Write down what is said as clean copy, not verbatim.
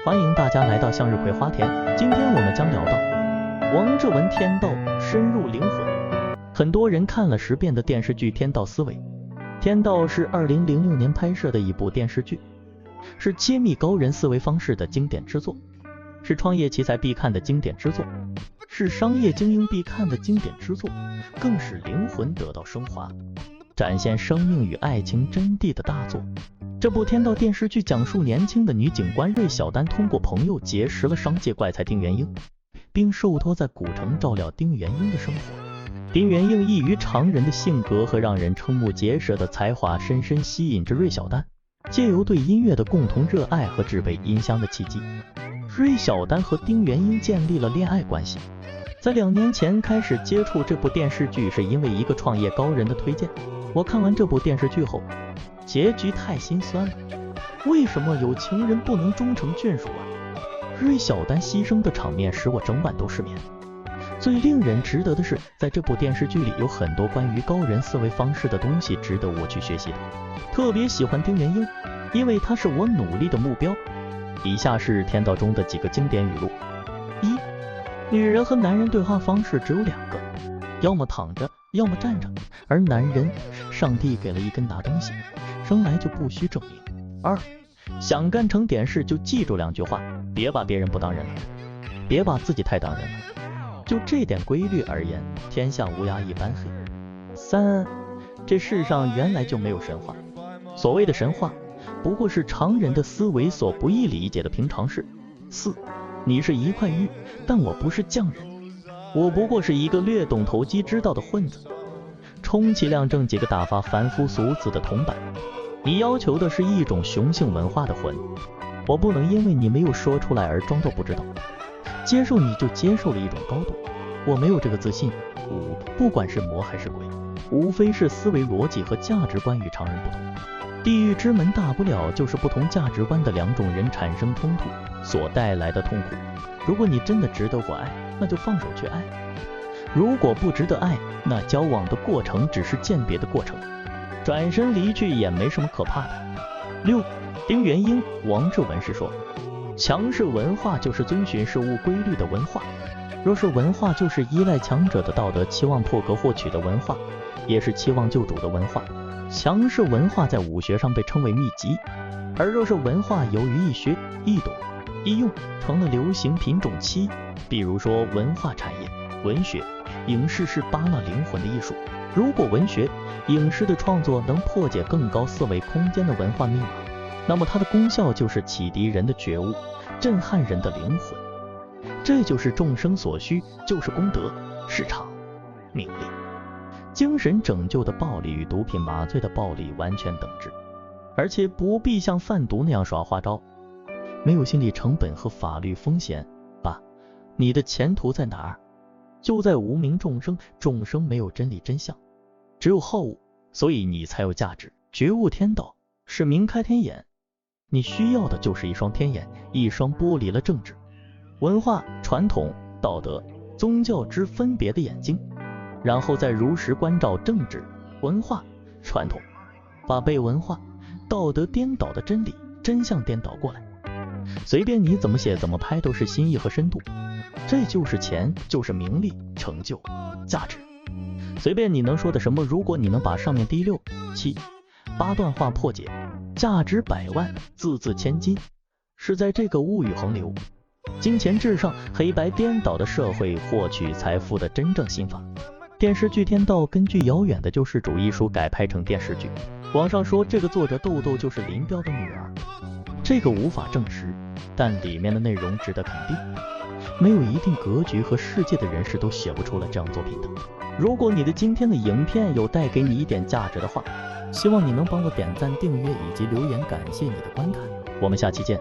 欢迎大家来到向日葵花田。今天我们将聊到王志文天道深入灵魂。很多人看了10遍的电视剧《天道思维》。天道是2006年拍摄的一部电视剧，是揭秘高人思维方式的经典之作，是创业奇才必看的经典之作，是商业精英必看的经典之作，更是灵魂得到升华，展现生命与爱情真谛的大作。这部天道电视剧讲述年轻的女警官芮小丹通过朋友结识了商界怪才丁元英，并受托在古城照料丁元英的生活。丁元英异于常人的性格和让人瞠目结舌的才华深深吸引着芮小丹，借由对音乐的共同热爱和制备音箱的契机，芮小丹和丁元英建立了恋爱关系。在2年前开始接触这部电视剧是因为一个创业高人的推荐。我看完这部电视剧后，结局太心酸了。为什么有情人不能终成眷属啊？芮小丹牺牲的场面使我整晚都失眠。最令人值得的是，在这部电视剧里有很多关于高人思维方式的东西值得我去学习的。特别喜欢丁元英，因为他是我努力的目标。以下是天道中的几个经典语录。1. 女人和男人对话方式只有2个，要么躺着，要么站着，而男人，上帝给了一根大东西，生来就不需证明。2. 想干成点事就记住2句话，别把别人不当人了，别把自己太当人了。就这点规律而言，天下乌鸦一般黑。3. 这世上原来就没有神话，所谓的神话不过是常人的思维所不易理解的平常事。4. 你是一块玉，但我不是匠人，我不过是一个略懂投机之道的混子，充其量挣几个打发凡夫俗子的铜板。你要求的是一种雄性文化的魂，我不能因为你没有说出来而装作不知道。接受你就接受了一种高度，我没有这个自信。5. 不管是魔还是鬼，无非是思维逻辑和价值观与常人不同。地狱之门大不了就是不同价值观的2种人产生冲突所带来的痛苦。如果你真的值得我爱，那就放手去爱；如果不值得爱，那交往的过程只是鉴别的过程，转身离去也没什么可怕的。6. 丁元英、王志文是说，强势文化就是遵循事物规律的文化，若是文化就是依赖强者的道德期望破格获取的文化，也是期望救主的文化。强势文化在武学上被称为秘籍，而若是文化由于易学、易懂、易用成了流行品种期，比如说文化产业、文学、影视是扒拉灵魂的艺术。如果文学、影视的创作能破解更高思维空间的文化密码，那么它的功效就是启迪人的觉悟，震撼人的灵魂。这就是众生所需，就是功德、市场、名利。精神拯救的暴力与毒品麻醉的暴力完全等值，而且不必像贩毒那样耍花招，没有心理成本和法律风险。你的前途在哪儿？就在无名众生，众生没有真理真相，只有好恶，所以你才有价值。觉悟天道是明开天眼，你需要的就是一双天眼，一双剥离了政治、文化、传统、道德、宗教之分别的眼睛，然后再如实关照政治、文化、传统，把被文化、道德颠倒的真理、真相颠倒过来。随便你怎么写怎么拍都是心意和深度，这就是钱，就是名利、成就、价值。随便你能说的什么，如果你能把上面第6、7、8段话破解，价值100万，字字千金，是在这个物欲横流、金钱至上、黑白颠倒的社会获取财富的真正心法。电视剧《天道》根据遥远的救世主一书改拍成电视剧，网上说这个作者豆豆就是林彪的女儿，这个无法证实，但里面的内容值得肯定。没有一定格局和世界的人士都写不出来这样作品的。如果你的今天的影片有带给你一点价值的话，希望你能帮我点赞、订阅以及留言，感谢你的观看，我们下期见。